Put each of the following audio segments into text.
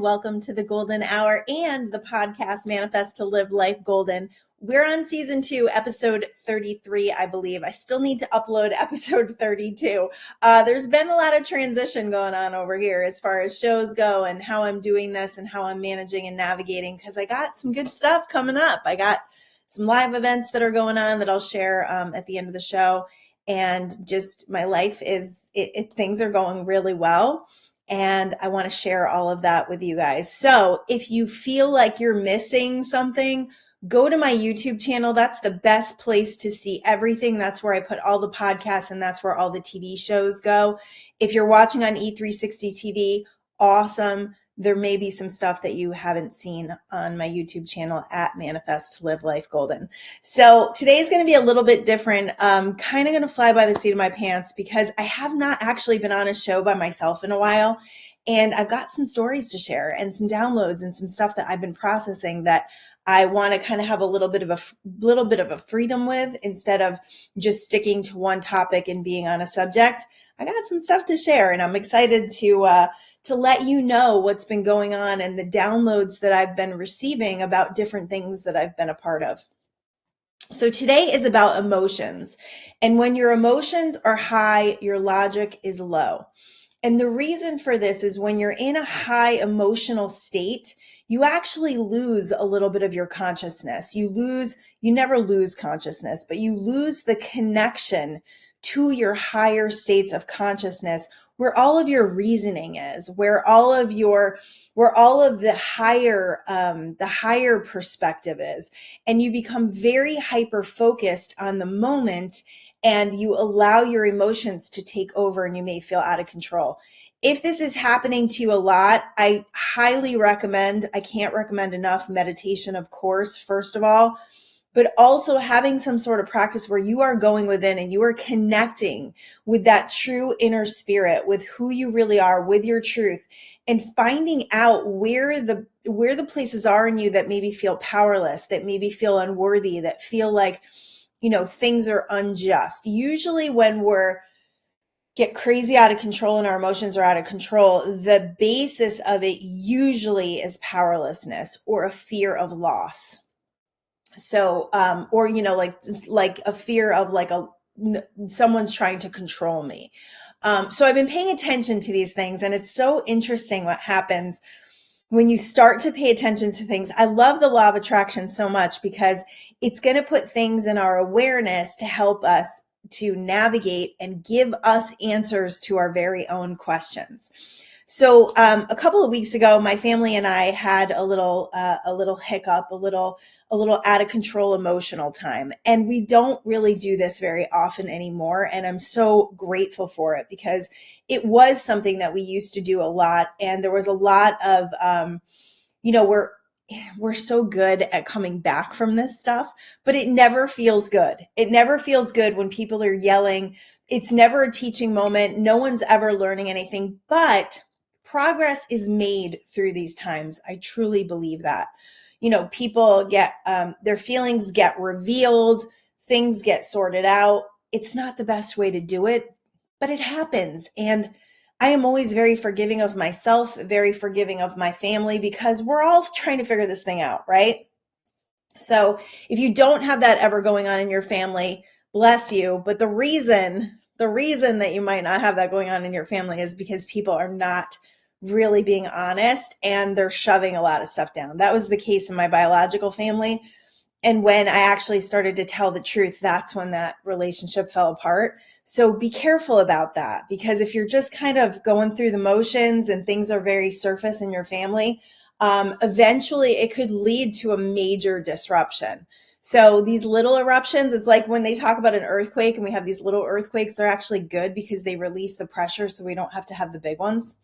welcome to the Golden Hour and the podcast Manifest to Live Life Golden. We're on season 2, episode 33, I believe. I still need to upload episode 32. There's been a lot of transition going on over here as far as shows go and how I'm doing this and how I'm managing and navigating, because I got some good stuff coming up. I got some live events that are going on that I'll share at the end of the show. And just my life is, things are going really well. And I want to share all of that with you guys. So if you feel like you're missing something, go to my YouTube channel. That's the best place to see everything. That's where I put all the podcasts and that's where all the TV shows go. If you're watching on E360 TV, awesome. There may be some stuff that you haven't seen on my YouTube channel at Manifest to Live Life Golden. So today's going to be a little bit different. Kind of going to fly by the seat of my pants because I have not actually been on a show by myself in a while. And I've got some stories to share and some downloads and some stuff that I've been processing that I want to kind of have a little bit of a freedom with, instead of just sticking to one topic and being on a subject. I got some stuff to share, and I'm excited to let you know what's been going on and the downloads that I've been receiving about different things that I've been a part of. So today is about emotions. And when your emotions are high, your logic is low. And the reason for this is when you're in a high emotional state, you actually lose a little bit of your consciousness. You never lose consciousness, but you lose the connection to your higher states of consciousness, where all of your reasoning is, where all of the higher perspective is. And you become very hyper focused on the moment, and you allow your emotions to take over, and you may feel out of control. If this is happening to you a lot, I highly recommend, I can't recommend enough, meditation, of course, first of all, but also having some sort of practice where you are going within and you are connecting with that true inner spirit, with who you really are, with your truth, and finding out where the places are in you that maybe feel powerless, that maybe feel unworthy, that feel like, things are unjust. Usually when we're get crazy out of control and our emotions are out of control, the basis of it usually is powerlessness or a fear of loss. So, or, like a fear of someone's trying to control me. So I've been paying attention to these things, and it's so interesting what happens when you start to pay attention to things. I love the law of attraction so much because it's going to put things in our awareness to help us to navigate and give us answers to our very own questions. So a couple of weeks ago, my family and I had a little hiccup, a little out of control emotional time. And we don't really do this very often anymore. And I'm so grateful for it, because it was something that we used to do a lot. And there was a lot of, we're so good at coming back from this stuff, but it never feels good. It never feels good when people are yelling. It's never a teaching moment. No one's ever learning anything, but progress is made through these times. I truly believe that. People get, their feelings get revealed, things get sorted out. It's not the best way to do it, but it happens. And I am always very forgiving of myself, very forgiving of my family, because we're all trying to figure this thing out, right? So if you don't have that ever going on in your family, bless you. But the reason that you might not have that going on in your family is because people are not really being honest, and they're shoving a lot of stuff down. That was the case in my biological family. And when I actually started to tell the truth, that's when that relationship fell apart. So be careful about that, because if you're just kind of going through the motions and things are very surface in your family, eventually it could lead to a major disruption. So these little eruptions, it's like when they talk about an earthquake and we have these little earthquakes, they're actually good because they release the pressure so we don't have to have the big ones.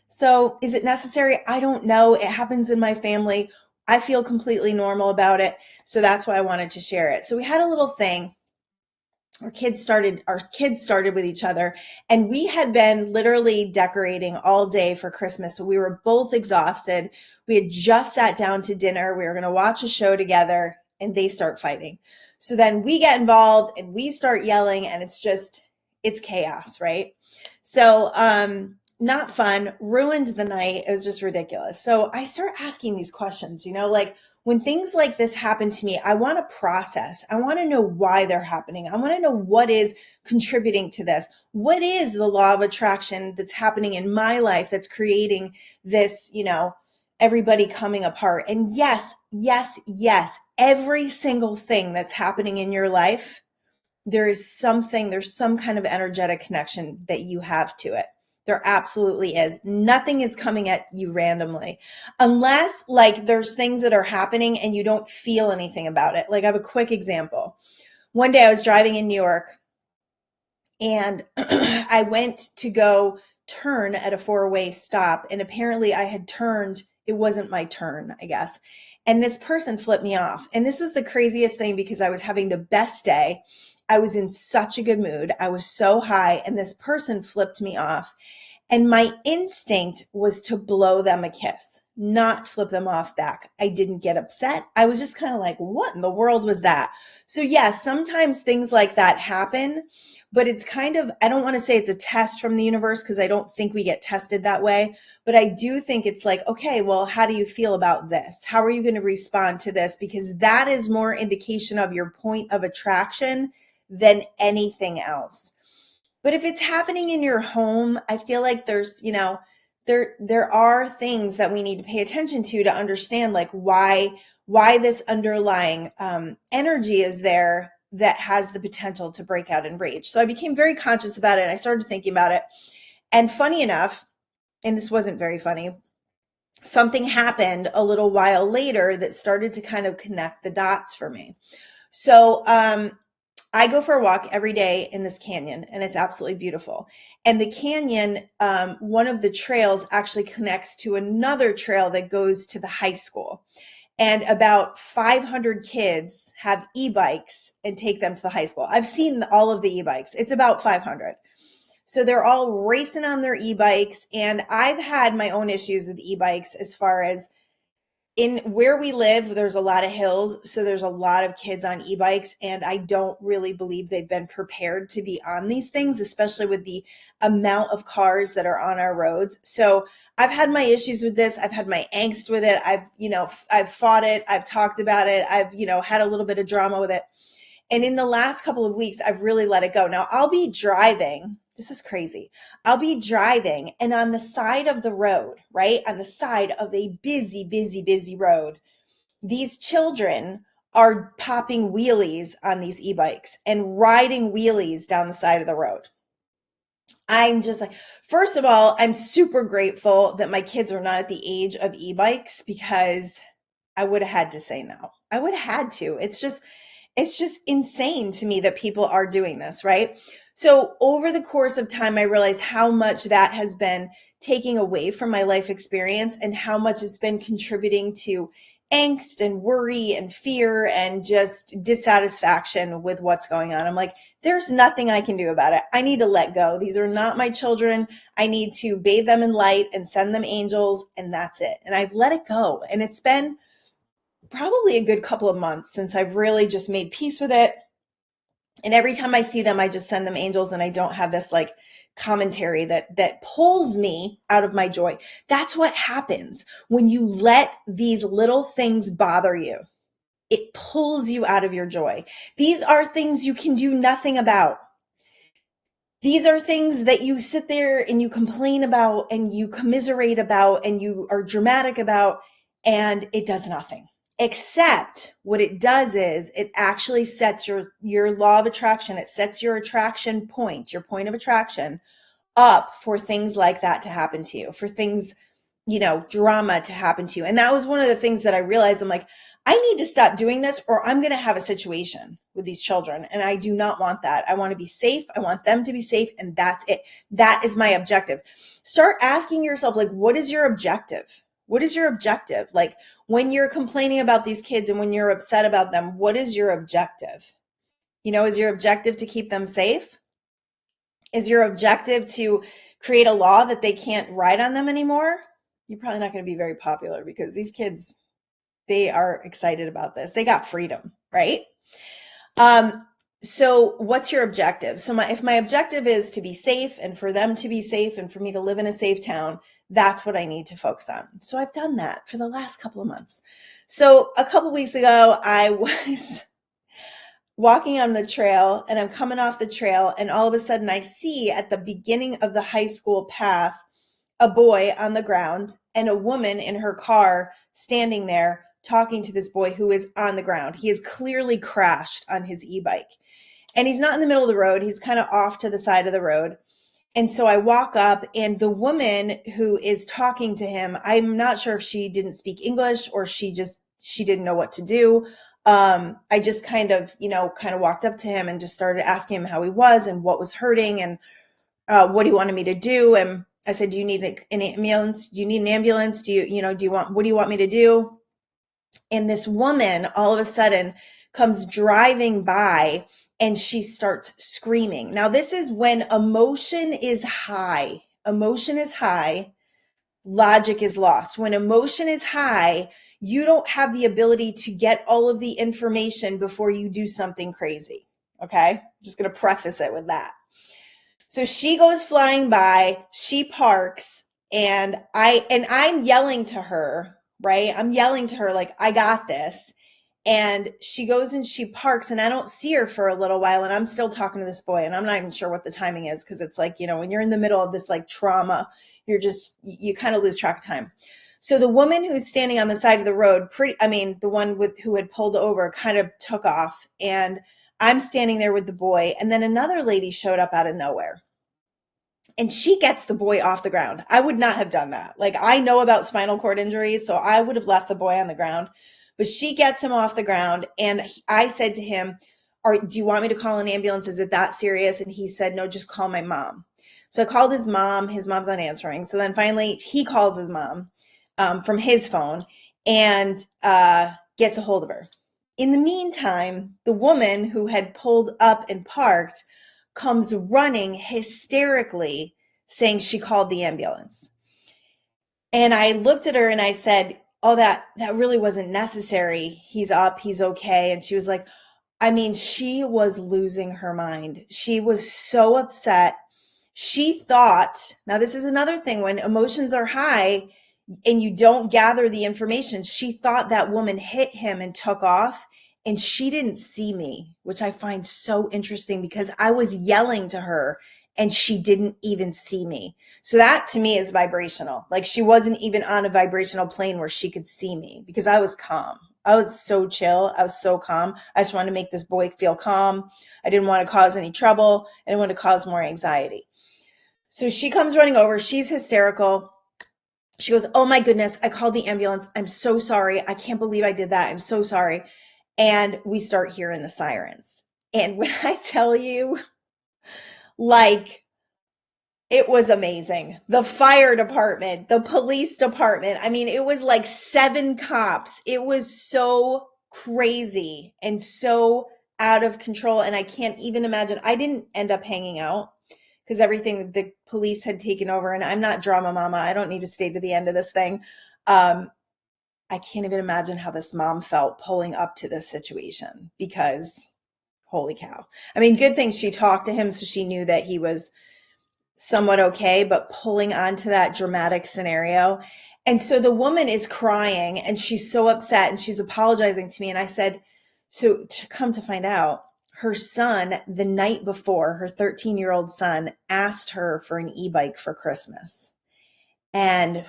So is it necessary? I don't know. It happens in my family. I feel completely normal about it. So that's why I wanted to share it. So we had a little thing. Our kids started with each other, and we had been literally decorating all day for Christmas. So we were both exhausted. We had just sat down to dinner. We were going to watch a show together, and they start fighting. So then we get involved and we start yelling, and it's chaos, right? So, not fun, ruined the night. It was just ridiculous. So I start asking these questions, like when things like this happen to me, I want to process. I want to know why they're happening. I want to know what is contributing to this. What is the law of attraction that's happening in my life that's creating this, everybody coming apart? And yes, yes, yes, every single thing that's happening in your life, there's some kind of energetic connection that you have to it. There absolutely is. Nothing is coming at you randomly, unless like there's things that are happening and you don't feel anything about it. Like I have a quick example. One day I was driving in New York and I went to go turn at a four-way stop, and apparently I had turned, it wasn't my turn, I guess. And this person flipped me off. And this was the craziest thing because I was having the best day. I was in such a good mood. I was so high, and this person flipped me off. And my instinct was to blow them a kiss, not flip them off back. I didn't get upset. I was just kind of like, what in the world was that? So yeah, sometimes things like that happen, but it's kind of, I don't want to say it's a test from the universe because I don't think we get tested that way, but I do think it's like, okay, well, how do you feel about this? How are you going to respond to this? Because that is more indication of your point of attraction than anything else. But if it's happening in your home, I feel like there's, there are things that we need to pay attention to understand like why this underlying energy is there that has the potential to break out in rage. So I became very conscious about it and I started thinking about it. And funny enough, and this wasn't very funny, something happened a little while later that started to kind of connect the dots for me. So I go for a walk every day in this canyon, and it's absolutely beautiful. And the canyon, one of the trails actually connects to another trail that goes to the high school. And about 500 kids have e-bikes and take them to the high school. I've seen all of the e-bikes. It's about 500. So they're all racing on their e-bikes. And I've had my own issues with e-bikes as far as in where we live, there's a lot of hills. So there's a lot of kids on e-bikes. And I don't really believe they've been prepared to be on these things, especially with the amount of cars that are on our roads. So I've had my issues with this. I've had my angst with it. I've fought it. I've talked about it. I've, had a little bit of drama with it. And in the last couple of weeks, I've really let it go. Now I'll be driving. This is crazy. I'll be driving and on the side of the road, right? On the side of a busy, busy, busy road, these children are popping wheelies on these e-bikes and riding wheelies down the side of the road. I'm just like, first of all, I'm super grateful that my kids are not at the age of e-bikes because I would have had to say no. I would have had to. It's just insane to me that people are doing this, right? So over the course of time, I realized how much that has been taking away from my life experience and how much it's been contributing to angst and worry and fear and just dissatisfaction with what's going on. I'm like, there's nothing I can do about it. I need to let go. These are not my children. I need to bathe them in light and send them angels, and that's it. And I've let it go. And it's been probably a good couple of months since I've really just made peace with it. And every time I see them, I just send them angels and I don't have this like commentary that pulls me out of my joy. That's what happens when you let these little things bother you. It pulls you out of your joy. These are things you can do nothing about. These are things that you sit there and you complain about and you commiserate about and you are dramatic about, and it does nothing. Except what it does is it actually sets your law of attraction. It sets your attraction point, your point of attraction up for things like that to happen to you, for things, drama to happen to you. And that was one of the things that I realized. I'm like, I need to stop doing this or I'm going to have a situation with these children. And I do not want that. I want to be safe. I want them to be safe. And that's it. That is my objective. Start asking yourself, like, what is your objective? What is your objective? Like when you're complaining about these kids and when you're upset about them, what is your objective? Is your objective to keep them safe? Is your objective to create a law that they can't ride on them anymore? You're probably not going to be very popular because these kids, they are excited about this. They got freedom, right? So what's your objective? So if my objective is to be safe and for them to be safe and for me to live in a safe town, that's what I need to focus on. So I've done that for the last couple of months. So a couple of weeks ago, I was walking on the trail and I'm coming off the trail, and all of a sudden I see at the beginning of the high school path a boy on the ground and a woman in her car standing there talking to this boy who is on the ground. He has clearly crashed on his e-bike. And he's not in the middle of the road. He's kind of off to the side of the road. And so I walk up, and the woman who is talking to him, I'm not sure if she didn't speak English or she didn't know what to do. I just kind of walked up to him and just started asking him how he was and what was hurting and what he wanted me to do. And I said, do you need an ambulance? Do you need an ambulance? What do you want me to do? And this woman all of a sudden comes driving by and she starts screaming. Now, this is when emotion is high. Emotion is high. Logic is lost. When emotion is high, you don't have the ability to get all of the information before you do something crazy. Okay? I'm just going to preface it with that. So she goes flying by, she parks, and I'm yelling to her, right? I'm yelling to her like, I got this. And she goes and she parks, and I don't see her for a little while, and I'm still talking to this boy, and I'm not even sure what the timing is, because it's like, when you're in the middle of this like trauma, you kind of lose track of time. So the woman who's standing on the side of the road, the one who had pulled over, kind of took off, and I'm standing there with the boy, and then another lady showed up out of nowhere. And she gets the boy off the ground. I would not have done that. Like, I know about spinal cord injuries, so I would have left the boy on the ground. But she gets him off the ground, and I said to him, do you want me to call an ambulance? Is it that serious? And he said, no, just call my mom. So I called his mom. His mom's not answering. So then finally he calls his mom from his phone and gets a hold of her. In the meantime, the woman who had pulled up and parked comes running hysterically saying she called the ambulance. And I looked at her and I said, oh, that really wasn't necessary. He's up, he's okay. And she was like, she was losing her mind. She was so upset. She thought, now this is another thing, when emotions are high and you don't gather the information, she thought that woman hit him and took off, and she didn't see me, which I find so interesting because I was yelling to her and she didn't even see me. So that to me is vibrational. Like, she wasn't even on a vibrational plane where she could see me, because I was calm. I was so chill. I was so calm. I just wanted to make this boy feel calm. I didn't want to cause any trouble. I didn't want to cause more anxiety. So she comes running over. She's hysterical. She goes, oh my goodness, I called the ambulance. I'm so sorry. I can't believe I did that. I'm so sorry. And we start hearing the sirens. And when I tell you, like, it was amazing. The fire department, the police department. It was like 7 cops. It was so crazy and so out of control. And I can't even imagine. I didn't end up hanging out because everything the police had taken over. And I'm not drama mama. I don't need to stay to the end of this thing. I can't even imagine how this mom felt pulling up to this situation, because holy cow. Good thing she talked to him so she knew that he was somewhat okay, but pulling onto that dramatic scenario. And so the woman is crying and she's so upset and she's apologizing to me. And I said, so to come to find out, her son, the night before, her 13-year-old son asked her for an e-bike for Christmas. And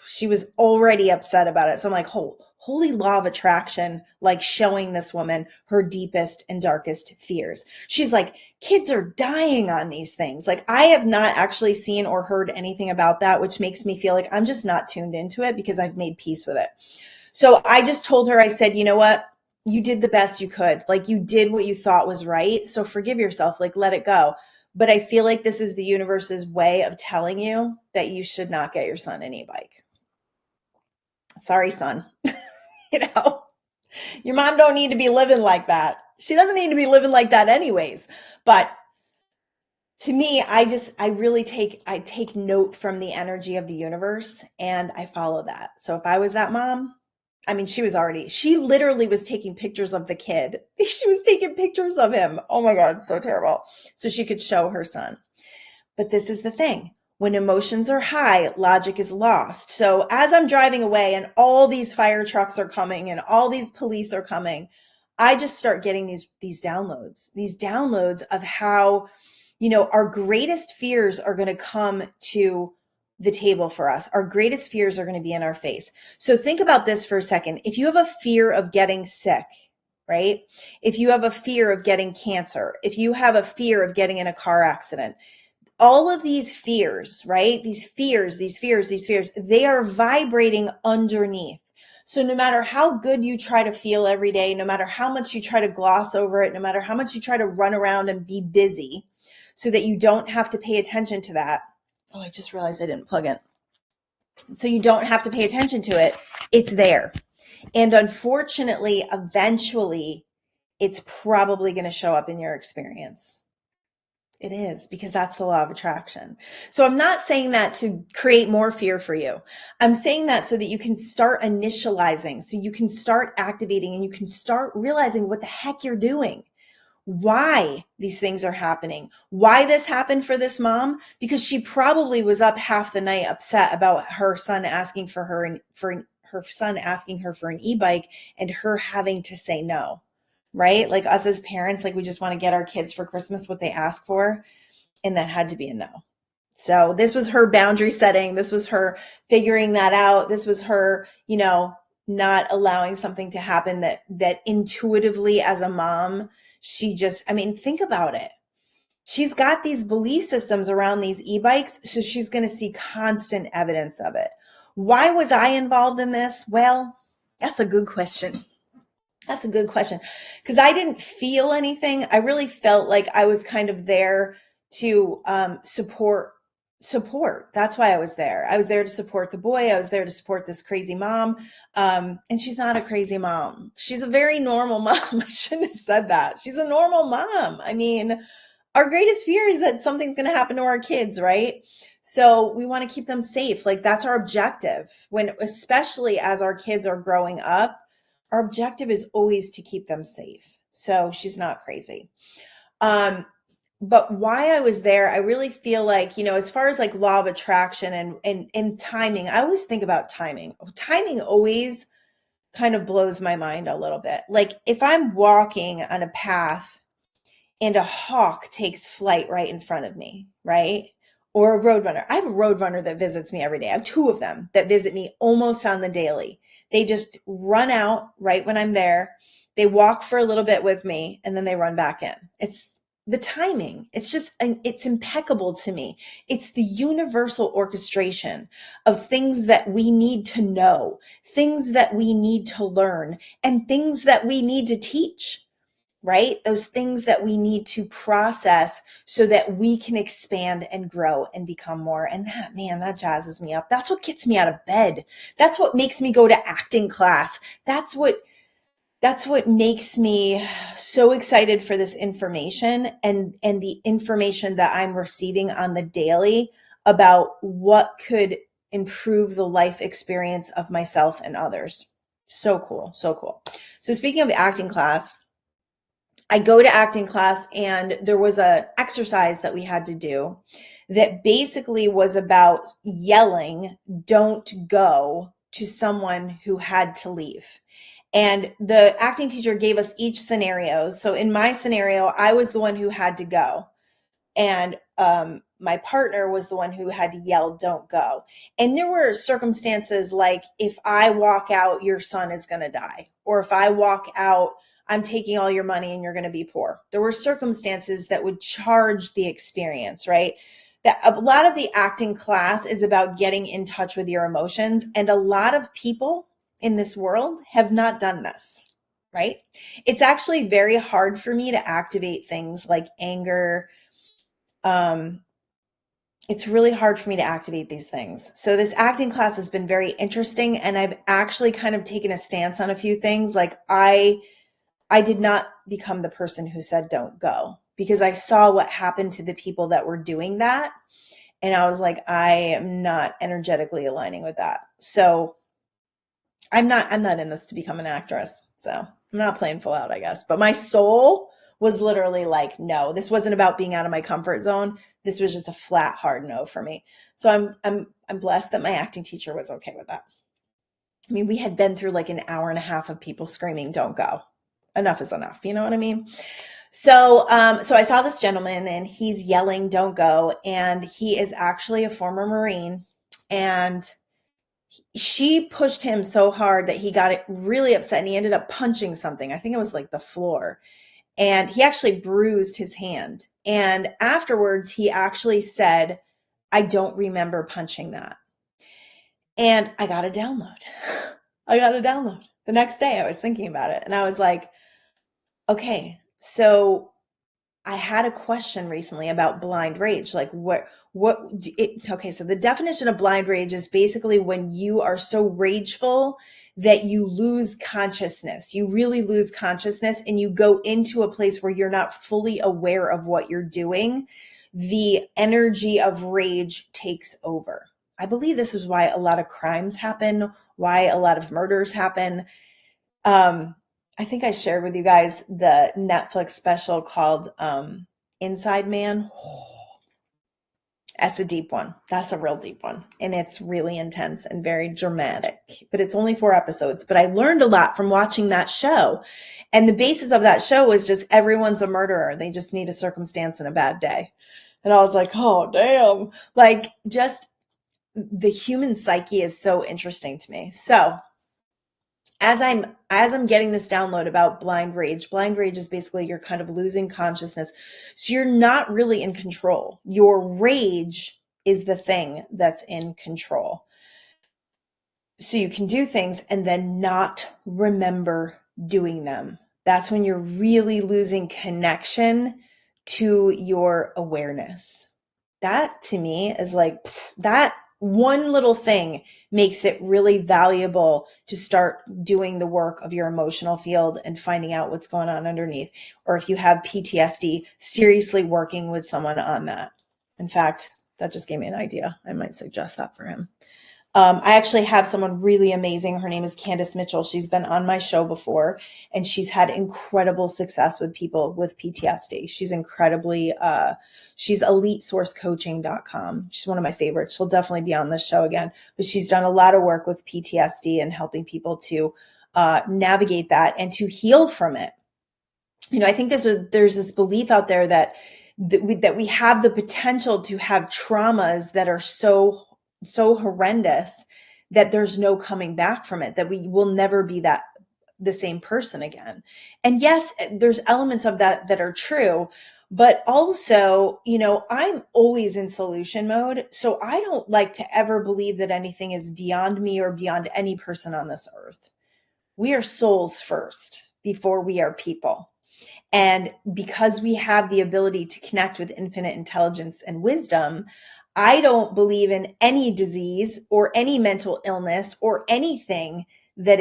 she was already upset about it. So I'm like, holy law of attraction, like showing this woman her deepest and darkest fears. She's like, kids are dying on these things. Like, I have not actually seen or heard anything about that, which makes me feel like I'm just not tuned into it because I've made peace with it. So I just told her, I said, you know what? You did the best you could. Like, you did what you thought was right. So forgive yourself, like, let it go. But I feel like this is the universe's way of telling you that you should not get your son an e-bike. Sorry, son. Your mom don't need to be living like that. She doesn't need to be living like that anyways. But to me, I take note from the energy of the universe and I follow that. So if I was that mom, I mean, she literally was taking pictures of the kid. She was taking pictures of him. Oh my God, so terrible. So she could show her son. But this is the thing. When emotions are high, logic is lost. So as I'm driving away and all these fire trucks are coming and all these police are coming, I just start getting these downloads of how, our greatest fears are going to come to the table for us. Our greatest fears are going to be in our face. So think about this for a second. If you have a fear of getting sick, right? If you have a fear of getting cancer, if you have a fear of getting in a car accident, all of these fears, right? These fears, they are vibrating underneath. So no matter how good you try to feel every day, no matter how much you try to gloss over it, no matter how much you try to run around and be busy so that you don't have to pay attention to that. Oh, I just realized I didn't plug in. So you don't have to pay attention to it. It's there. And unfortunately, eventually, it's probably going to show up in your experience. It is, because that's the law of attraction. So I'm not saying that to create more fear for you. I'm saying that so that you can start initializing, so you can start activating, and you can start realizing what the heck you're doing, why these things are happening, why this happened for this mom, because she probably was up half the night upset about her son asking for her an e-bike and her having to say no. Right? Like us as parents, like we just want to get our kids for Christmas what they ask for. And that had to be a no. So this was her boundary setting. This was her figuring that out. This was her, not allowing something to happen that intuitively as a mom, think about it. She's got these belief systems around these e-bikes, so she's going to see constant evidence of it. Why was I involved in this? Well, that's a good question. That's a good question, because I didn't feel anything. I really felt like I was kind of there to support. That's why I was there. I was there to support the boy. I was there to support this crazy mom. And she's not a crazy mom. She's a very normal mom. I shouldn't have said that. She's a normal mom. I mean, our greatest fear is that something's going to happen to our kids, right? So we want to keep them safe. Like that's our objective, especially as our kids are growing up. Our objective is always to keep them safe. So she's not crazy. But why I was there, I really feel like, as far as like law of attraction and timing, I always think about timing. Timing always kind of blows my mind a little bit. Like if I'm walking on a path and a hawk takes flight right in front of me, right? Or a roadrunner. I have a roadrunner that visits me every day. I have two of them that visit me almost on the daily. They just run out right when I'm there. They walk for a little bit with me and then they run back in. It's the timing. It's impeccable to me. It's the universal orchestration of things that we need to know, things that we need to learn, and things that we need to teach. Right? Those things that we need to process so that we can expand and grow and become more. And that jazzes me up. That's what gets me out of bed. That's what makes me go to acting class. That's what makes me so excited for this information and the information that I'm receiving on the daily about what could improve the life experience of myself and others. So cool. So cool. So speaking of acting class, I go to acting class and there was an exercise that we had to do that basically was about yelling, "Don't go," to someone who had to leave. And the acting teacher gave us each scenario. So in my scenario, I was the one who had to go. And my partner was the one who had to yell, "Don't go." And there were circumstances like, if I walk out, your son is going to die. Or if I walk out, I'm taking all your money and you're going to be poor. There were circumstances that would charge the experience, right? That a lot of the acting class is about getting in touch with your emotions. And a lot of people in this world have not done this, right? It's actually very hard for me to activate things like anger. It's really hard for me to activate these things. So this acting class has been very interesting. And I've actually kind of taken a stance on a few things. Like I did not become the person who said don't go, because I saw what happened to the people that were doing that. And I was like, I am not energetically aligning with that. So I'm not in this to become an actress. So I'm not playing full out, I guess. But my soul was literally like, no, this wasn't about being out of my comfort zone. This was just a flat, hard no for me. So I'm blessed that my acting teacher was okay with that. I mean, we had been through like an hour and a half of people screaming, "Don't go. Enough is enough." You know what I mean? So I saw this gentleman and he's yelling, "Don't go." And he is actually a former Marine. And she pushed him so hard that he got it really upset and he ended up punching something. I think it was like the floor. And he actually bruised his hand. And afterwards, he actually said, "I don't remember punching that." And I got a download. I got a download. The next day, I was thinking about it and I was like, okay, so I had a question recently about blind rage. Like okay, so the definition of blind rage is basically when you are so rageful that you lose consciousness. You really lose consciousness and you go into a place where you're not fully aware of what you're doing. The energy of rage takes over. I believe this is why a lot of crimes happen, why a lot of murders happen. I think I shared with you guys the Netflix special called Inside Man. That's a deep one. That's a real deep one. And it's really intense and very dramatic. But it's only 4 episodes. But I learned a lot from watching that show. And the basis of that show was just everyone's a murderer. They just need a circumstance and a bad day. And I was like, oh, damn. Like, just the human psyche is so interesting to me. So as I'm getting this download about blind rage is basically you're kind of losing consciousness. So you're not really in control. Your rage is the thing that's in control. So you can do things and then not remember doing them. That's when you're really losing connection to your awareness. That to me is like that one little thing makes it really valuable to start doing the work of your emotional field and finding out what's going on underneath. Or if you have PTSD, seriously working with someone on that. In fact, that just gave me an idea. I might suggest that for him. I actually have someone really amazing. Her name is Candace Mitchell. She's been on my show before, and she's had incredible success with people with PTSD. She's incredibly, she's elitesourcecoaching.com. She's one of my favorites. She'll definitely be on this show again, but she's done a lot of work with PTSD and helping people to navigate that and to heal from it. You know, I think there's this belief out there that we have the potential to have traumas that are so horrendous that there's no coming back from it, that we will never be the same person again. And yes, there's elements of that that are true, but also, you know, I'm always in solution mode. So I don't like to ever believe that anything is beyond me or beyond any person on this earth. We are souls first before we are people. And because we have the ability to connect with infinite intelligence and wisdom, I don't believe in any disease or any mental illness or anything that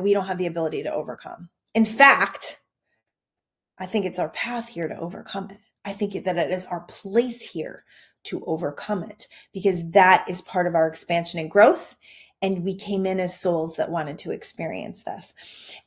we don't have the ability to overcome. In fact, I think it's our path here to overcome it. I think that it is our place here to overcome it, because that is part of our expansion and growth. And we came in as souls that wanted to experience this.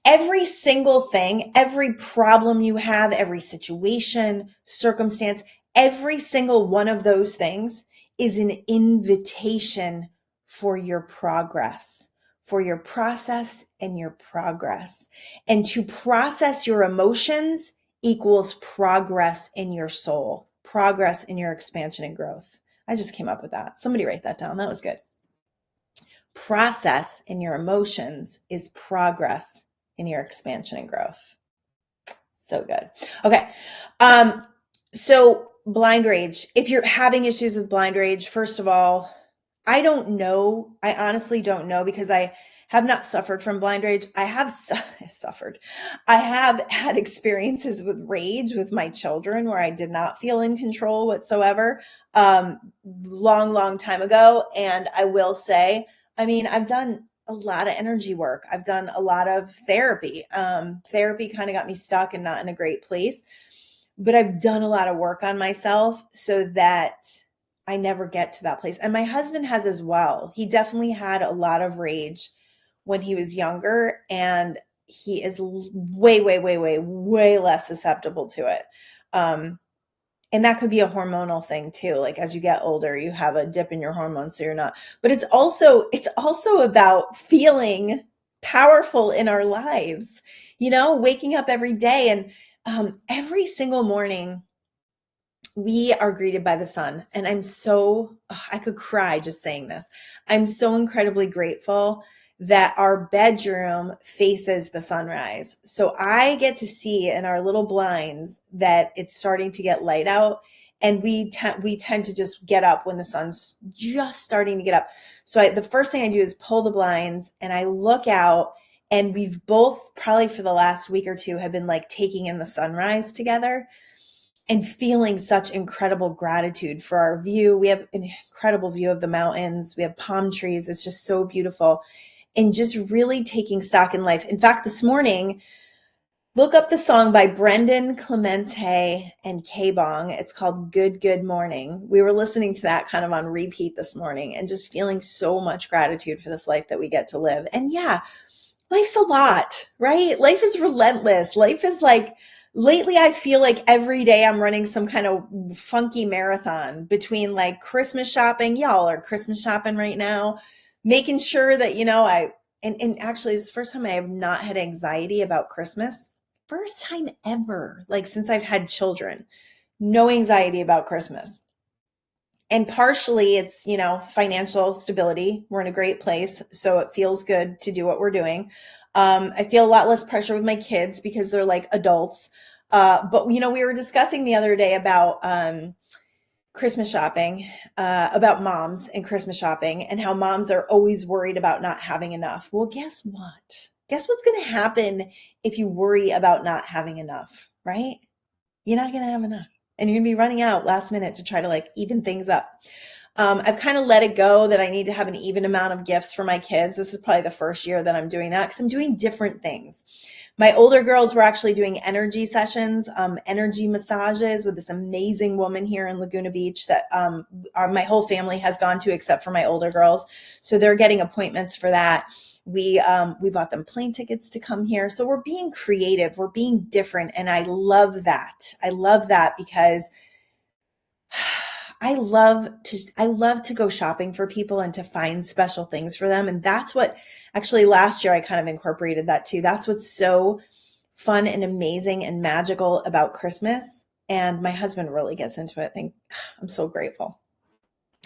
Every single thing, every problem you have, every situation, circumstance, every single one of those things is an invitation for your progress, for your process and your progress. And to process your emotions equals progress in your soul, progress in your expansion and growth. I just came up with that. Somebody write that down. That was good. Process in your emotions is progress in your expansion and growth. So good. Okay. So blind rage, if you're having issues with blind rage, first of all, I don't know. I honestly don't know, because I have not suffered from blind rage. I have suffered. I have had experiences with rage with my children where I did not feel in control whatsoever, long time ago. And I will say, I mean, I've done a lot of energy work. I've done a lot of therapy. Therapy kind of got me stuck and not in a great place, but I've done a lot of work on myself so that I never get to that place. And my husband has as well. He definitely had a lot of rage when he was younger, and he is way, way, way, way, way less susceptible to it. Um, and that could be a hormonal thing too. Like as you get older, you have a dip in your hormones, so you're not. But it's also about feeling powerful in our lives. Waking up every day, and every single morning we are greeted by the sun. And I could cry just saying this. I'm so incredibly grateful that our bedroom faces the sunrise. So I get to see in our little blinds that it's starting to get light out. And we tend to just get up when the sun's just starting to get up. So the first thing I do is pull the blinds and I look out, and we've both probably for the last week or two have been like taking in the sunrise together and feeling such incredible gratitude for our view. We have an incredible view of the mountains. We have palm trees. It's just so beautiful. And just really taking stock in life. In fact, this morning, look up the song by Brendan Clemente and K-Bong. It's called Good, Good Morning. We were listening to that kind of on repeat this morning and just feeling so much gratitude for this life that we get to live. And yeah, life's a lot, right? Life is relentless. Life is like, lately I feel like every day I'm running some kind of funky marathon between like Christmas shopping. Y'all are Christmas shopping right now, making sure that, and actually it's the first time I have not had anxiety about Christmas. First time ever, like since I've had children, no anxiety about Christmas. And partially it's, financial stability. We're in a great place, so it feels good to do what we're doing. I feel a lot less pressure with my kids because they're like adults. But we were discussing the other day about Christmas shopping, about moms and Christmas shopping, and how moms are always worried about not having enough. Well, guess what? Guess what's going to happen if you worry about not having enough, right? You're not going to have enough. And you're going to be running out last minute to try to like even things up. I've kind of let it go that I need to have an even amount of gifts for my kids. This is probably the first year that I'm doing that because I'm doing different things. My older girls were actually doing energy sessions, energy massages with this amazing woman here in Laguna Beach that my whole family has gone to except for my older girls. So they're getting appointments for that. We bought them plane tickets to come here. So we're being creative, we're being different. And I love that. I love that because I love to go shopping for people and to find special things for them. And that's what actually last year I kind of incorporated that too. That's what's so fun and amazing and magical about Christmas. And my husband really gets into it. I'm so grateful.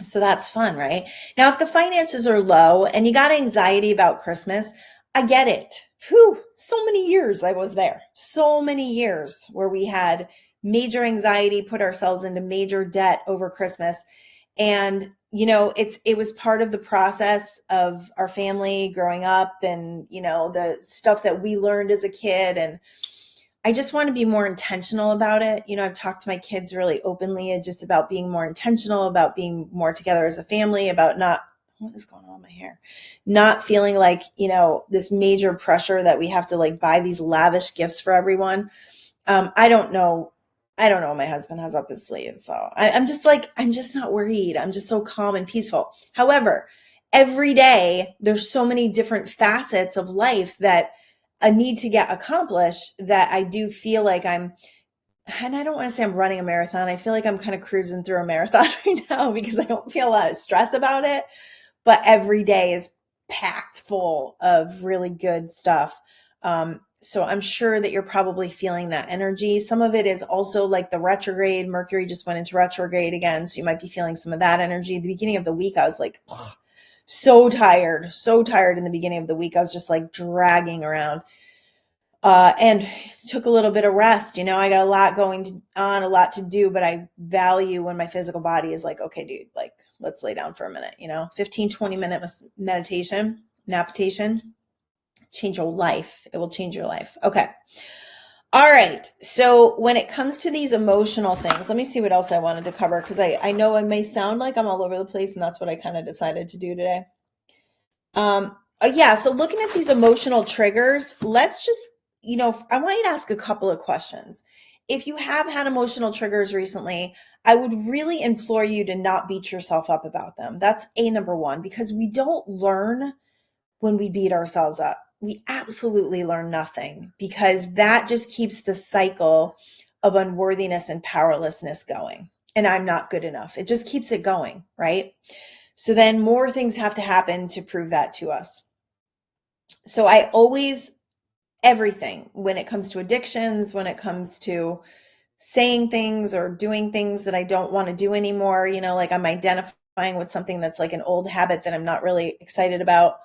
So that's fun, right? Now, if the finances are low and you got anxiety about Christmas, I get it. Whew, so many years I was there. So many years where we had major anxiety, put ourselves into major debt over Christmas. And, it was part of the process of our family growing up and, the stuff that we learned as a kid. And I just want to be more intentional about it. I've talked to my kids really openly just about being more intentional, about being more together as a family, about what is going on with my hair? Not feeling like, this major pressure that we have to like buy these lavish gifts for everyone. I don't know what my husband has up his sleeve. So I'm just not worried. I'm just so calm and peaceful. However, every day there's so many different facets of life that a need to get accomplished that I do feel like and I don't want to say I'm running a marathon. I feel like I'm kind of cruising through a marathon right now because I don't feel a lot of stress about it, but every day is packed full of really good stuff. So I'm sure that you're probably feeling that energy. Some of it is also like the retrograde. Mercury just went into retrograde again. So you might be feeling some of that energy. At the beginning of the week, I was like, ugh, so tired in the beginning of the week. I was just like dragging around. And took a little bit of rest. I got a lot going on, a lot to do, but I value when my physical body is like, okay, dude, like, let's lay down for a minute, 15, 20-minute meditation, napitation, change your life. It will change your life. Okay. All right. So when it comes to these emotional things, let me see what else I wanted to cover because I know it may sound like I'm all over the place and that's what I kind of decided to do today. Yeah. So looking at these emotional triggers, let's just, I want you to ask a couple of questions. if you have had emotional triggers recently, I would really implore you to not beat yourself up about them. That's number one, because we don't learn when we beat ourselves up. We absolutely learn nothing, because that just keeps the cycle of unworthiness and powerlessness going. And I'm not good enough. It just keeps it going, right? So then more things have to happen to prove that to us. So I always, everything, when it comes to addictions, when it comes to saying things or doing things that I don't want to do anymore, like I'm identifying with something that's like an old habit that I'm not really excited about,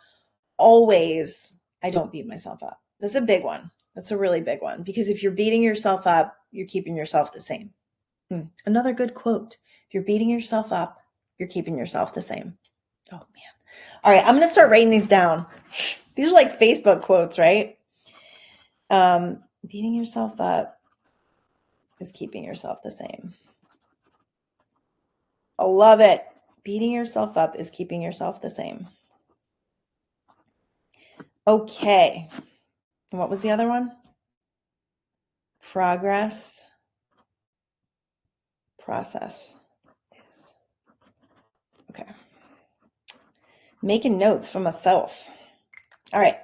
always, I don't beat myself up. That's a big one. That's a really big one, because if you're beating yourself up, you're keeping yourself the same. Another good quote. If you're beating yourself up, you're keeping yourself the same. Oh man. All right, I'm going to start writing these down. These are like Facebook quotes, right? Beating yourself up is keeping yourself the same. I love it. Beating yourself up is keeping yourself the same. Okay. And what was the other one? Progress. Process is. Okay. Making notes for myself. All right.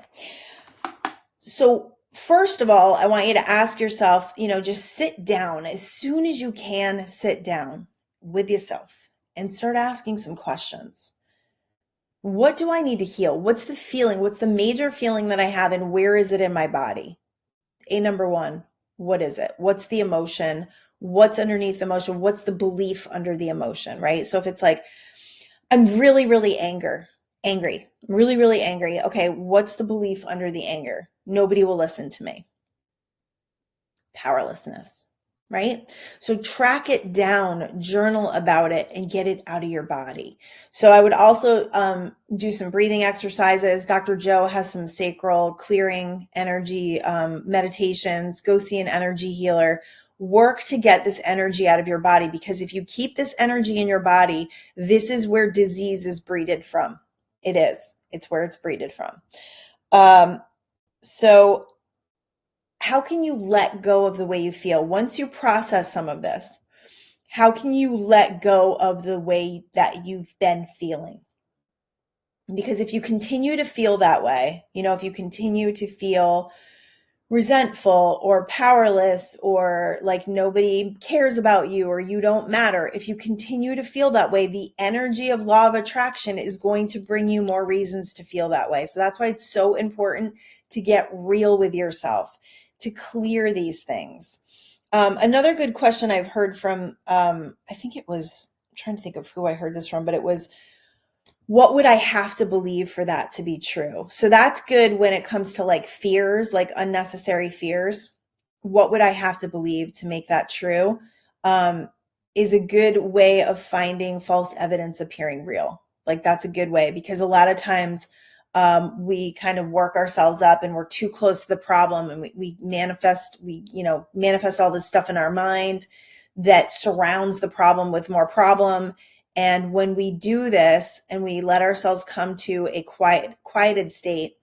So first of all, I want you to ask yourself, just sit down as soon as you can, sit down with yourself and start asking some questions. What do I need to heal? What's the feeling? What's the major feeling that I have, and where is it in my body? Number one, what is it? What's the emotion? What's underneath the emotion? What's the belief under the emotion, right? So if it's like, I'm really, really angry, really, really angry. Okay, what's the belief under the anger? Nobody will listen to me. Powerlessness, right? So track it down, journal about it, and get it out of your body. So I would also do some breathing exercises. Dr. Joe has some sacral clearing energy meditations. Go see an energy healer. Work to get this energy out of your body, because if you keep this energy in your body, this is where disease is breeded from. It is. It's where it's breeded from. So how can you let go of the way you feel? Once you process some of this, how can you let go of the way that you've been feeling? Because if you continue to feel that way, if you continue to feel resentful or powerless or like nobody cares about you or you don't matter, if you continue to feel that way, the energy of law of attraction is going to bring you more reasons to feel that way. So that's why it's so important to get real with yourself, to clear these things. Another good question I've heard from, I think it was, I'm trying to think of who I heard this from, but it was, what would I have to believe for that to be true? So that's good when it comes to like fears, like unnecessary fears. What would I have to believe to make that true? Is a good way of finding false evidence appearing real. Like that's a good way, because a lot of times we kind of work ourselves up and we're too close to the problem, and we manifest all this stuff in our mind that surrounds the problem with more problem. And when we do this and we let ourselves come to a quieted state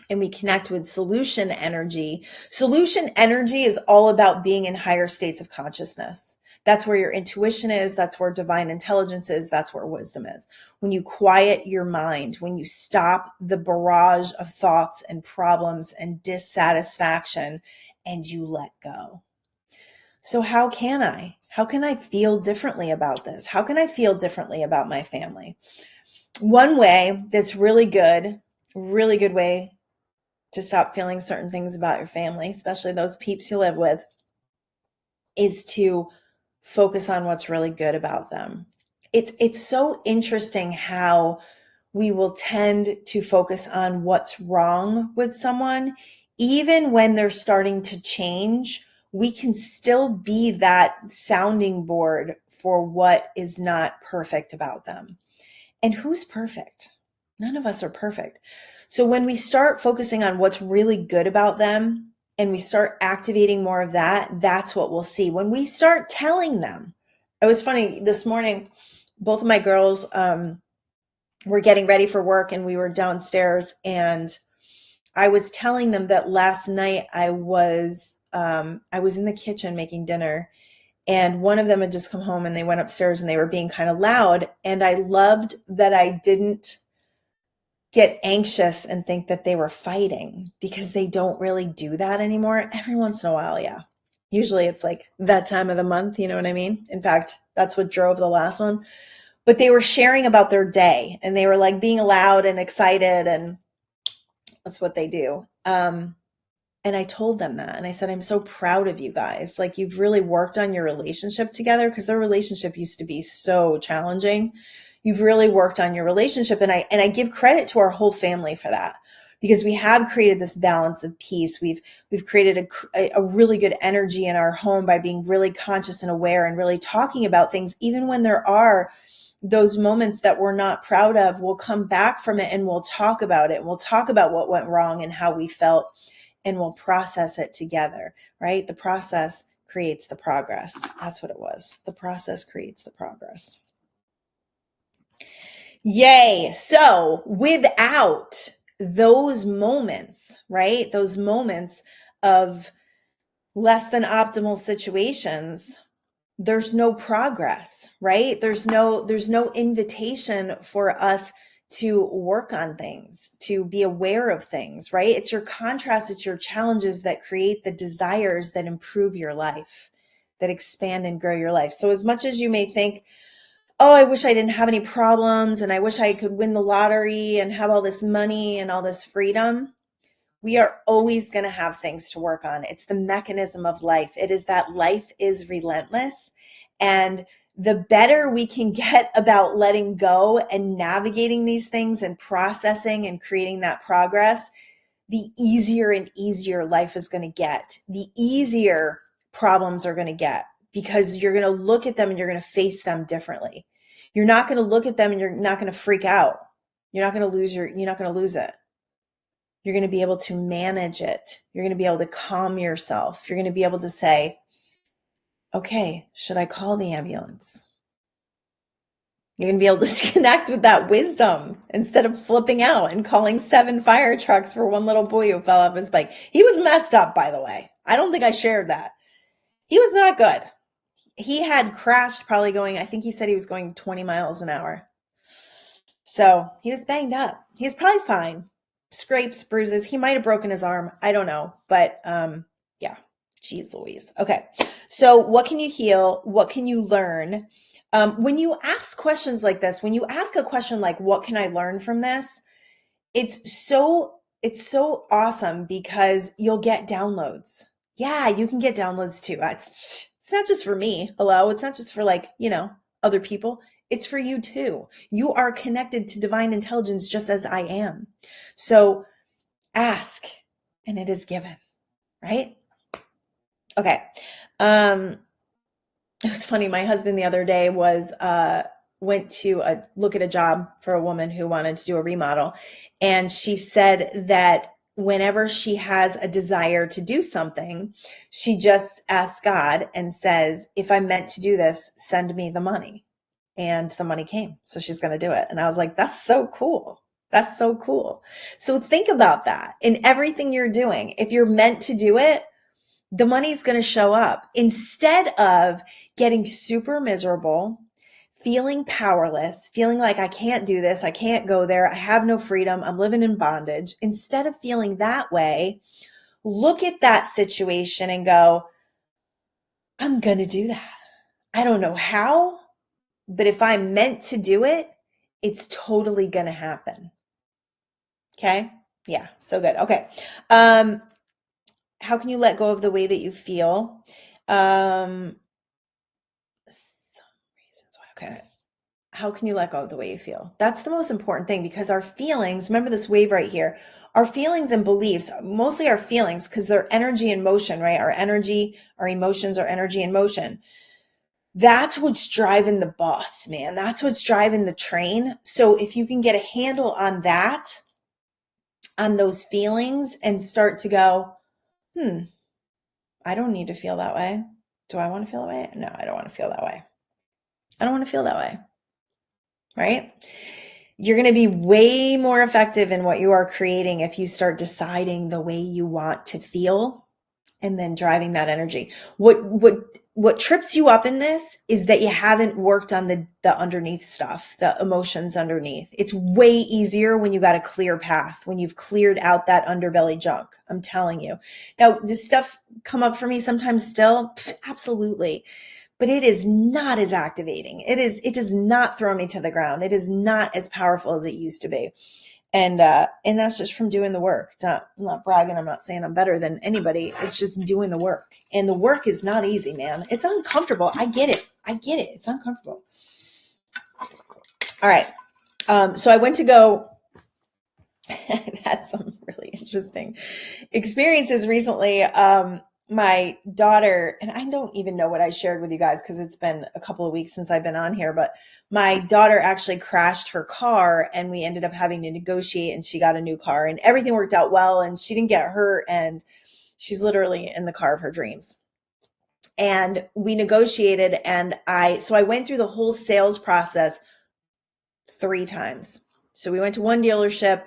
and we connect with solution energy is all about being in higher states of consciousness. That's where your intuition is. That's where divine intelligence is. That's where wisdom is. When you quiet your mind, when you stop the barrage of thoughts and problems and dissatisfaction, and you let go. So how can I feel differently about this? How can I feel differently about my family? One way that's really good way to stop feeling certain things about your family, especially those peeps you live with, is to focus on what's really good about them. It's so interesting how we will tend to focus on what's wrong with someone. Even when they're starting to change, we can still be that sounding board for what is not perfect about them. And who's perfect? None of us are perfect. So when we start focusing on what's really good about them and we start activating more of that, that's what we'll see. When we start telling them, it was funny this morning, both of my girls were getting ready for work and we were downstairs, and I was telling them that last night I was I was in the kitchen making dinner, and one of them had just come home and they went upstairs and they were being kind of loud. And I loved that I didn't get anxious and think that they were fighting, because they don't really do that anymore. Every once in a while, yeah. Usually it's like that time of the month, you know what I mean? In fact, that's what drove the last one. But they were sharing about their day and they were like being loud and excited, and that's what they do. And I told them that. And I said, I'm so proud of you guys. Like, you've really worked on your relationship together, because their relationship used to be so challenging. You've really worked on your relationship. And I give credit to our whole family for that, because we have created this balance of peace. We've created a really good energy in our home by being really conscious and aware and really talking about things. Even when there are those moments that we're not proud of, we'll come back from it and we'll talk about it. We'll talk about what went wrong and how we felt, and we'll process it together, right? The process creates the progress. That's what it was. The process creates the progress. Yay. So without those moments, right? Those moments of less than optimal situations, there's no progress, right? There's no invitation for us to work on things, to be aware of things, right? It's your contrast, it's your challenges that create the desires that improve your life, that expand and grow your life. So as much as you may think, oh, I wish I didn't have any problems and I wish I could win the lottery and have all this money and all this freedom, we are always going to have things to work on. It's the mechanism of life. It is that life is relentless. And the better we can get about letting go and navigating these things and processing and creating that progress, the easier and easier life is going to get. The easier problems are going to get, because you're going to look at them and you're going to face them differently. You're not going to look at them and you're not going to freak out. You're not going to lose it. You're going to be able to manage it. You're going to be able to calm yourself. You're going to be able to say, okay, should I call the ambulance? You're going to be able to connect with that wisdom instead of flipping out and calling 7 fire trucks for one little boy who fell off his bike. He was messed up, by the way. I don't think I shared that. He was not good. He had crashed probably going, I think he said he was going 20 miles an hour. So he was banged up. He's probably fine. Scrapes, bruises. He might have broken his arm. I don't know. But yeah, geez Louise. Okay. So what can you heal? What can you learn? When you ask questions like this, when you ask a question like, what can I learn from this? It's so awesome, because you'll get downloads. Yeah, you can get downloads too. It's not just for me. Hello. It's not just for other people. It's for you too. You are connected to divine intelligence just as I am. So ask and it is given, right? Okay. It was funny. My husband the other day went to look at a job for a woman who wanted to do a remodel. And she said that whenever she has a desire to do something, she just asks God and says, if I'm meant to do this, send me the money. And the money came. So she's going to do it. And I was like, that's so cool. That's so cool. So think about that in everything you're doing. If you're meant to do it, the money's going to show up, instead of getting super miserable, feeling powerless, feeling like I can't do this. I can't go there. I have no freedom. I'm living in bondage. Instead of feeling that way, look at that situation and go, I'm going to do that. I don't know how, but if I'm meant to do it, it's totally going to happen. Okay. Yeah. So good. Okay. How can you let go of the way that you feel? Some reasons why. Okay. How can you let go of the way you feel? That's the most important thing, because our feelings, remember this wave right here, our feelings and beliefs, mostly our feelings, because they're energy in motion, right? Our energy, our emotions are energy in motion. That's what's driving the bus, man. That's what's driving the train. So if you can get a handle on that, on those feelings, and start to go, I don't need to feel that way. Do I want to feel that way? No, I don't want to feel that way. I don't want to feel that way. Right? You're going to be way more effective in what you are creating if you start deciding the way you want to feel and then driving that energy. What trips you up in this is that you haven't worked on the underneath stuff, the emotions underneath. It's way easier when you got a clear path, when you've cleared out that underbelly junk. I'm telling you. Now, does stuff come up for me sometimes still? Absolutely. But it is not as activating. It does not throw me to the ground. It is not as powerful as it used to be. And that's just from doing the work. I'm not bragging. I'm not saying I'm better than anybody. It's just doing the work. And the work is not easy, man. It's uncomfortable. I get it. It's uncomfortable. All right. So I went to go and had some really interesting experiences recently. My daughter, and I don't even know what I shared with you guys because it's been a couple of weeks since I've been on here, but my daughter actually crashed her car and we ended up having to negotiate, and she got a new car and everything worked out well and she didn't get hurt and she's literally in the car of her dreams. And we negotiated, and I went through the whole sales process 3 times. So we went to one dealership.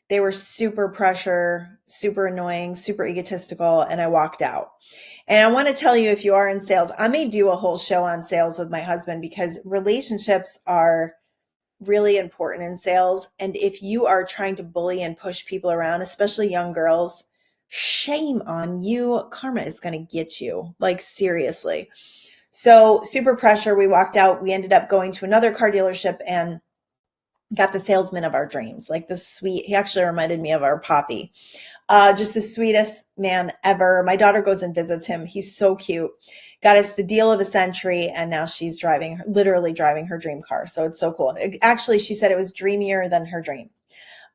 They were super pressure, super annoying, super egotistical, and I walked out. And I want to tell you, if you are in sales, I may do a whole show on sales with my husband because relationships are really important in sales. And if you are trying to bully and push people around, especially young girls, shame on you. Karma is going to get you, like seriously. So super pressure. We walked out. We ended up going to another car dealership and got the salesman of our dreams, like the sweet, he actually reminded me of our Poppy. Just the sweetest man ever. My daughter goes and visits him. He's so cute. Got us the deal of a century, and now she's literally driving her dream car. So it's so cool. Actually, she said it was dreamier than her dream.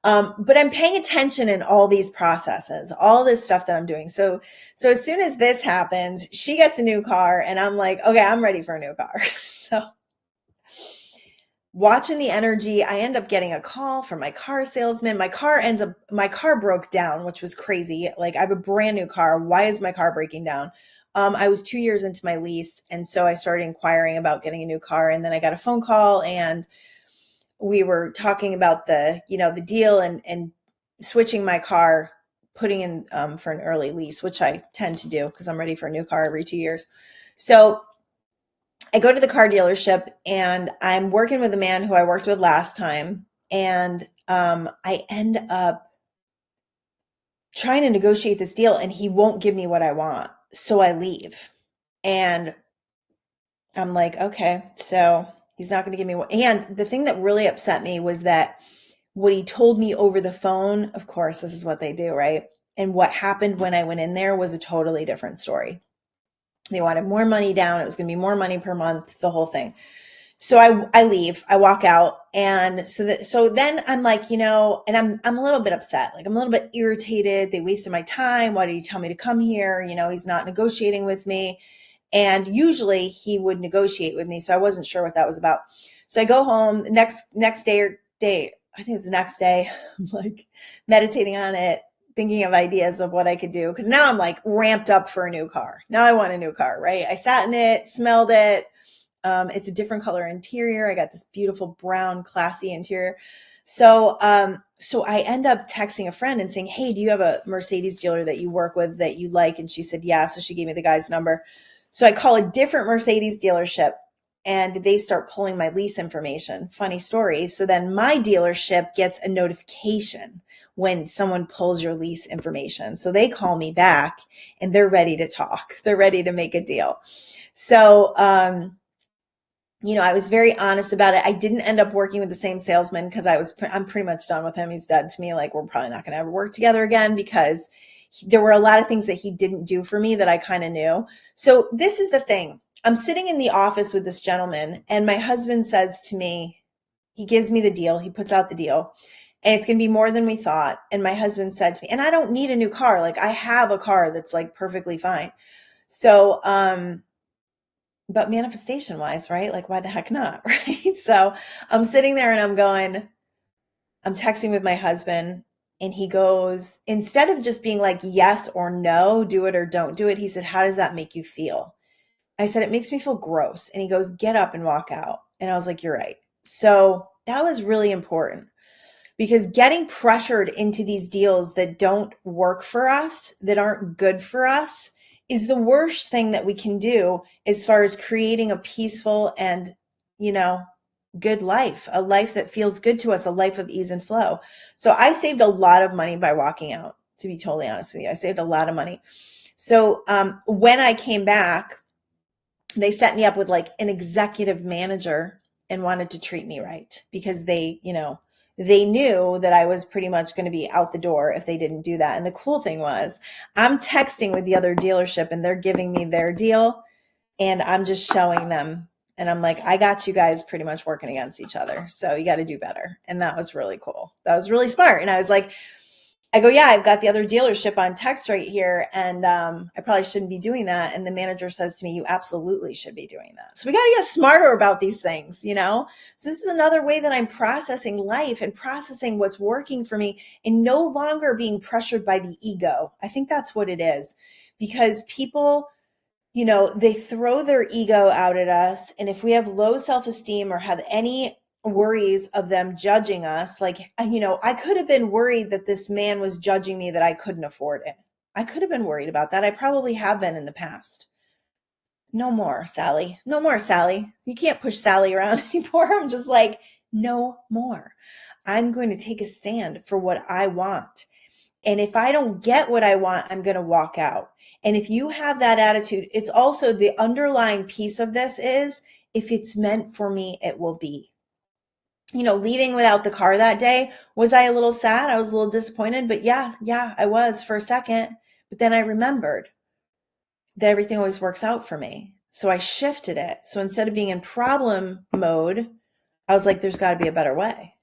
But I'm paying attention in all these processes, all this stuff that I'm doing. So as soon as this happens, she gets a new car, and I'm like, okay, I'm ready for a new car. So watching the energy, I end up getting a call from my car salesman. My car broke down, which was crazy. Like, I have a brand new car. Why is my car breaking down? I was 2 years into my lease. And so I started inquiring about getting a new car. And then I got a phone call and we were talking about the deal and switching my car, putting in for an early lease, which I tend to do because I'm ready for a new car every 2 years. So I go to the car dealership and I'm working with a man who I worked with last time. And I end up trying to negotiate this deal and he won't give me what I want. So I leave. And I'm like, okay, so he's not going to give me what. And the thing that really upset me was that what he told me over the phone, of course, this is what they do, right? And what happened when I went in there was a totally different story. They wanted more money down. It was going to be more money per month, the whole thing. So I leave, I walk out. And so then I'm like, and I'm a little bit upset. Like, I'm a little bit irritated. They wasted my time. Why did he tell me to come here? He's not negotiating with me. And usually he would negotiate with me. So I wasn't sure what that was about. So I go home next day, I think it was the next day. I'm like meditating on it, thinking of ideas of what I could do. Cause now I'm like ramped up for a new car. Now I want a new car, right? I sat in it, smelled it. It's a different color interior. I got this beautiful brown, classy interior. So I end up texting a friend and saying, hey, do you have a Mercedes dealer that you work with that you like? And she said, yeah. So she gave me the guy's number. So I call a different Mercedes dealership and they start pulling my lease information. Funny story. So then my dealership gets a notification when someone pulls your lease information. So they call me back and they're ready to talk. They're ready to make a deal. So, I was very honest about it. I didn't end up working with the same salesman because I'm pretty much done with him. He's dead to me. Like, we're probably not going to ever work together again because there were a lot of things that he didn't do for me that I kind of knew. So this is the thing. I'm sitting in the office with this gentleman and my husband says to me, he gives me the deal. He puts out the deal and it's going to be more than we thought. And my husband said to me, and I don't need a new car. Like, I have a car that's like perfectly fine. So, but manifestation wise, right? Like, why the heck not? Right. So I'm sitting there and I'm texting with my husband and he goes, instead of just being like, yes or no, do it or don't do it. He said, how does that make you feel? I said, it makes me feel gross. And he goes, get up and walk out. And I was like, you're right. So that was really important because getting pressured into these deals that don't work for us, that aren't good for us, is the worst thing that we can do as far as creating a peaceful and, good life, a life that feels good to us, a life of ease and flow. So I saved a lot of money by walking out, to be totally honest with you. I saved a lot of money. So when I came back, they set me up with like an executive manager and wanted to treat me right because they knew that I was pretty much going to be out the door if they didn't do that. And the cool thing was I'm texting with the other dealership and they're giving me their deal and I'm just showing them. And I'm like, I got you guys pretty much working against each other. So you got to do better. And that was really cool. That was really smart. And I was like, I go, yeah, I've got the other dealership on text right here. And I probably shouldn't be doing that. And the manager says to me, you absolutely should be doing that. So we got to get smarter about these things, So this is another way that I'm processing life and processing what's working for me and no longer being pressured by the ego. I think that's what it is, because people, they throw their ego out at us. And if we have low self-esteem or have any worries of them judging us, like, I could have been worried that this man was judging me, that I couldn't afford it. I could have been worried about that. I probably have been in the past. No more, Sally. No more, Sally. You can't push Sally around anymore. I'm just like, no more. I'm going to take a stand for what I want. And if I don't get what I want, I'm going to walk out. And if you have that attitude, it's also the underlying piece of this is, if it's meant for me, it will be. Leaving without the car that day, was I a little sad? I was a little disappointed, but yeah, I was for a second. But then I remembered that everything always works out for me. So I shifted it. So instead of being in problem mode, I was like, there's got to be a better way.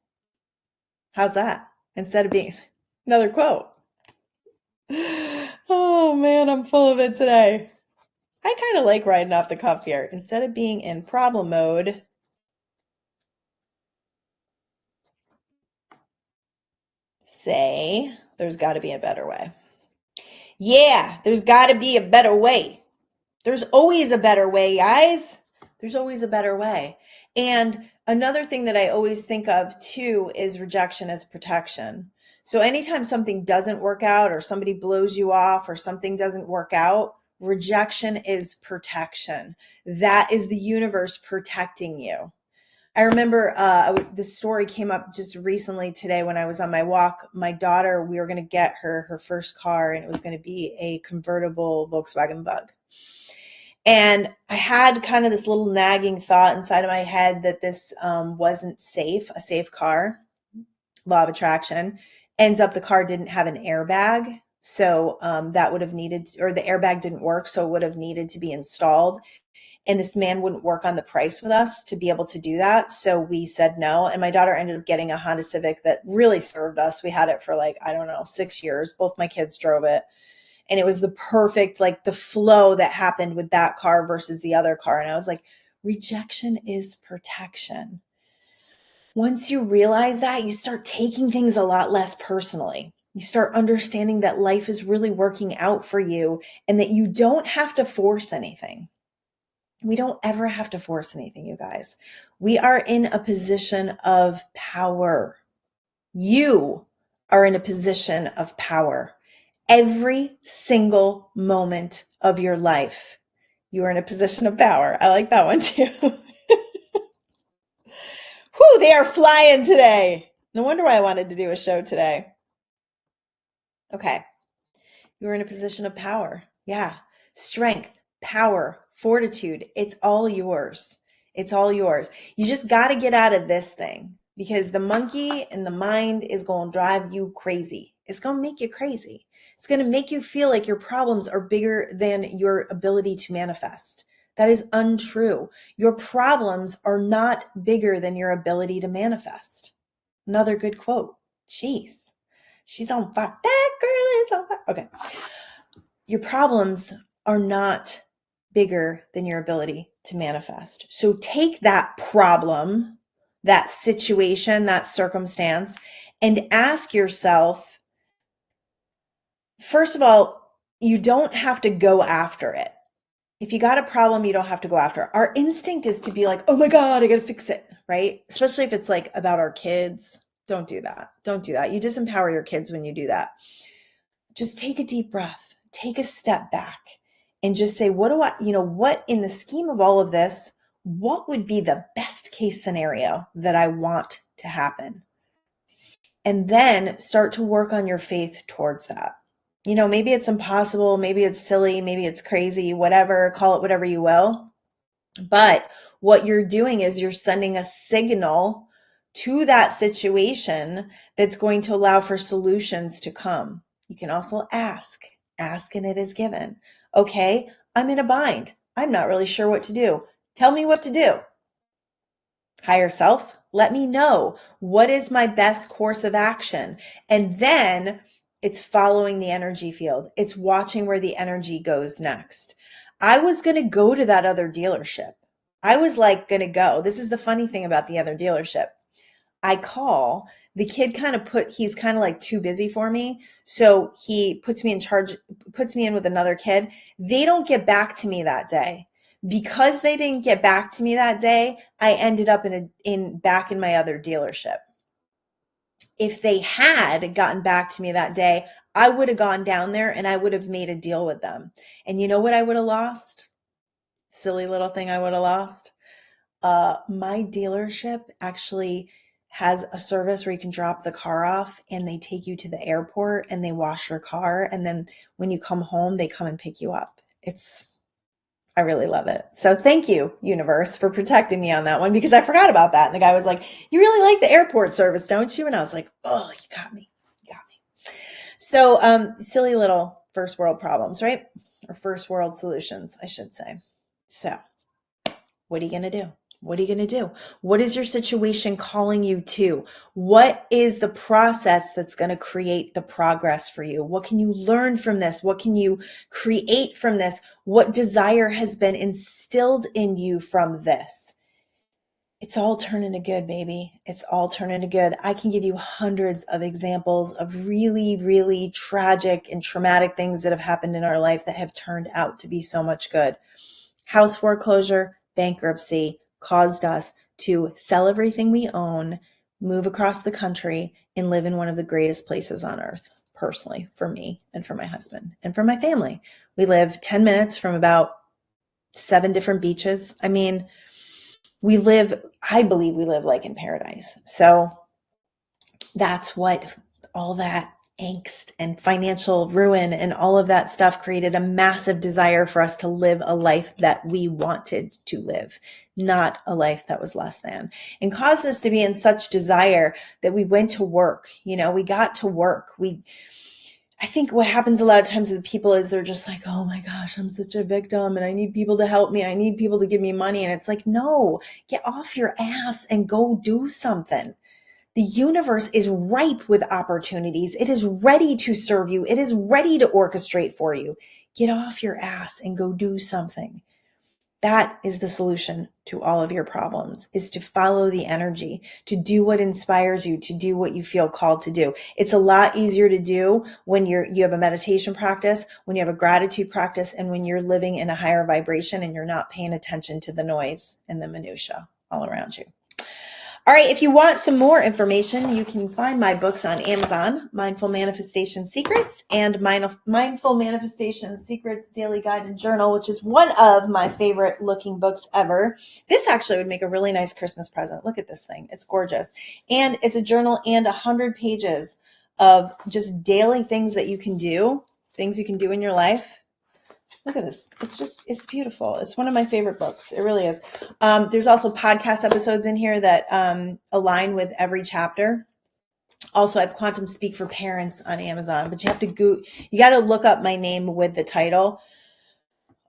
How's that? Instead of being, another quote. Oh man, I'm full of it today. I kind of like riding off the cuff here. Instead of being in problem mode, say, there's got to be a better way. Yeah, there's got to be a better way. There's always a better way, guys. There's always a better way. And another thing that I always think of too is rejection as protection. So anytime something doesn't work out or somebody blows you off or something doesn't work out, rejection is protection. That is the universe protecting you. I remember this story came up just recently today when I was on my walk. My daughter, we were going to get her first car, and it was going to be a convertible Volkswagen Bug. And I had kind of this little nagging thought inside of my head that this wasn't a safe car. Law of attraction. Ends up the car didn't have an airbag. So that would have needed, or the airbag didn't work. So it would have needed to be installed. And this man wouldn't work on the price with us to be able to do that. So we said no. And my daughter ended up getting a Honda Civic that really served us. We had it for 6 years. Both my kids drove it. And it was the perfect, the flow that happened with that car versus the other car. And I was like, rejection is protection. Once you realize that, you start taking things a lot less personally. You start understanding that life is really working out for you and that you don't have to force anything. We don't ever have to force anything, you guys. We are in a position of power. You are in a position of power. Every single moment of your life, you are in a position of power. I like that one too. Whew, they are flying today. No wonder why I wanted to do a show today. Okay. You're in a position of power. Yeah. Strength, power, fortitude. It's all yours. It's all yours. You just got to get out of this thing, because the monkey in the mind is going to drive you crazy. It's going to make you crazy. It's going to make you feel like your problems are bigger than your ability to manifest. That is untrue. Your problems are not bigger than your ability to manifest. Another good quote. Jeez, she's on fire. That girl is on fire. Okay. Your problems are not bigger than your ability to manifest. So take that problem, that situation, that circumstance, and ask yourself, first of all, you don't have to go after it. If you got a problem, you don't have to go after it. Our instinct is to be like, oh my God, I got to fix it, right? Especially if it's about our kids. Don't do that. Don't do that. You disempower your kids when you do that. Just take a deep breath, take a step back, and just say, what in the scheme of all of this, what would be the best case scenario that I want to happen? And then start to work on your faith towards that. Maybe it's impossible, maybe it's silly, maybe it's crazy, whatever, call it whatever you will. But what you're doing is you're sending a signal to that situation that's going to allow for solutions to come. You can also ask and it is given. Okay, I'm in a bind. I'm not really sure what to do. Tell me what to do. Higher self, let me know what is my best course of action. And then it's following the energy field. It's watching where the energy goes next. I was going to go to that other dealership. I was like going to go. This is the funny thing about the other dealership. I call, the kid he's kind of like too busy for me. So he puts me in with another kid. They don't get back to me that day. Because they didn't get back to me that day, I ended up back in my other dealership. If they had gotten back to me that day, I would have gone down there and I would have made a deal with them. And you know what I would have lost? Silly little thing I would have lost. My dealership actually has a service where you can drop the car off and they take you to the airport and they wash your car. And then when you come home, they come and pick you up. I really love it. So thank you, universe, for protecting me on that one, because I forgot about that. And the guy was like, you really like the airport service, don't you? And I was like, oh, you got me. So silly little first world problems, right? Or first world solutions, I should say. So what are you going to do? What are you going to do? What is your situation calling you to? What is the process that's going to create the progress for you? What can you learn from this? What can you create from this? What desire has been instilled in you from this? It's all turning to good, baby. It's all turning to good. I can give you hundreds of examples of really, really tragic and traumatic things that have happened in our life that have turned out to be so much good. House foreclosure, bankruptcy, caused us to sell everything we own, move across the country, and live in one of the greatest places on earth, personally, for me and for my husband and for my family. We live 10 minutes from about 7 different beaches. I mean, I believe we live like in paradise. So that's what all that angst and financial ruin and all of that stuff created a massive desire for us to live a life that we wanted to live, not a life that was less than, and caused us to be in such desire that we went to work. We got to work. I think what happens a lot of times with people is they're just like, oh my gosh, I'm such a victim and I need people to help me. I need people to give me money. And it's like, no, get off your ass and go do something. The universe is ripe with opportunities. It is ready to serve you. It is ready to orchestrate for you. Get off your ass and go do something. That is the solution to all of your problems, is to follow the energy, to do what inspires you, to do what you feel called to do. It's a lot easier to do when you have a meditation practice, when you have a gratitude practice, and when you're living in a higher vibration and you're not paying attention to the noise and the minutia all around you. All right, if you want some more information, you can find my books on Amazon, Mindful Manifestation Secrets and Mindful Manifestation Secrets Daily Guide and Journal, which is one of my favorite looking books ever. This actually would make a really nice Christmas present. Look at this thing. It's gorgeous. And it's a journal and 100 pages of just daily things that you can do, things you can do in your life. Look at this. It's beautiful. It's one of my favorite books. It really is. There's also podcast episodes in here that align with every chapter. Also, I have Quantum Speak for Parents on Amazon, but you got to look up my name with the title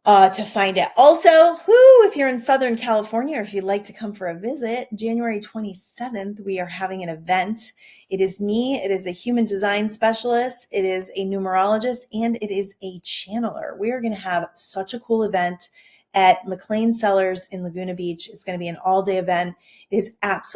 to find it. Also, if you're in Southern California, or if you'd like to come for a visit, January 27th, we are having an event. It is me. It is a human design specialist. It is a numerologist, and it is a channeler. We are going to have such a cool event at McLean Cellars in Laguna Beach. It's going to be an all-day event. It is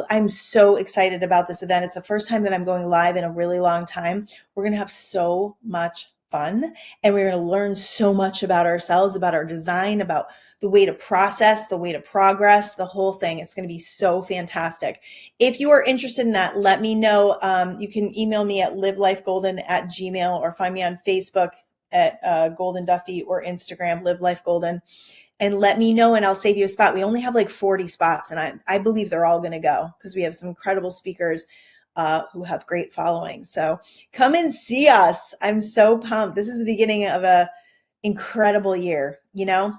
I'm so excited about this event. It's the first time that I'm going live in a really long time. We're going to have so much fun, and we're going to learn so much about ourselves, about our design, about the way to process, the way to progress, the whole thing. It's going to be so fantastic. If you are interested in that, let me know. You can email me at livelifegolden@gmail.com or find me on Facebook at Golden Duffy or Instagram, Live Life Golden, and let me know and I'll save you a spot. We only have like 40 spots and I believe they're all going to go because we have some incredible speakers who have great followings. So come and see us. I'm so pumped. This is the beginning of a incredible year. You know,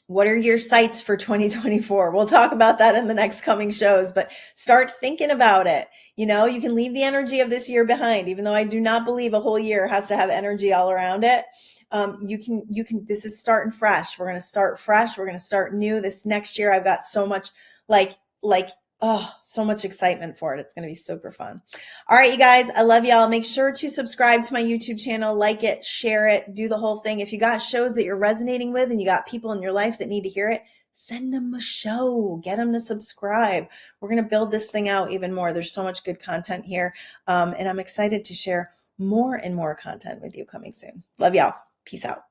what are your sights for 2024? We'll talk about that in the next coming shows, but start thinking about it. You know, you can leave the energy of this year behind, even though I do not believe a whole year has to have energy all around it. You can, this is starting fresh. We're going to start fresh. We're going to start new this next year. I've got so much so much excitement for it. It's going to be super fun. All right, you guys, I love y'all. Make sure to subscribe to my YouTube channel, like it, share it, do the whole thing. If you got shows that you're resonating with and you got people in your life that need to hear it, send them a show, get them to subscribe. We're going to build this thing out even more. There's so much good content here. And I'm excited to share more and more content with you coming soon. Love y'all. Peace out.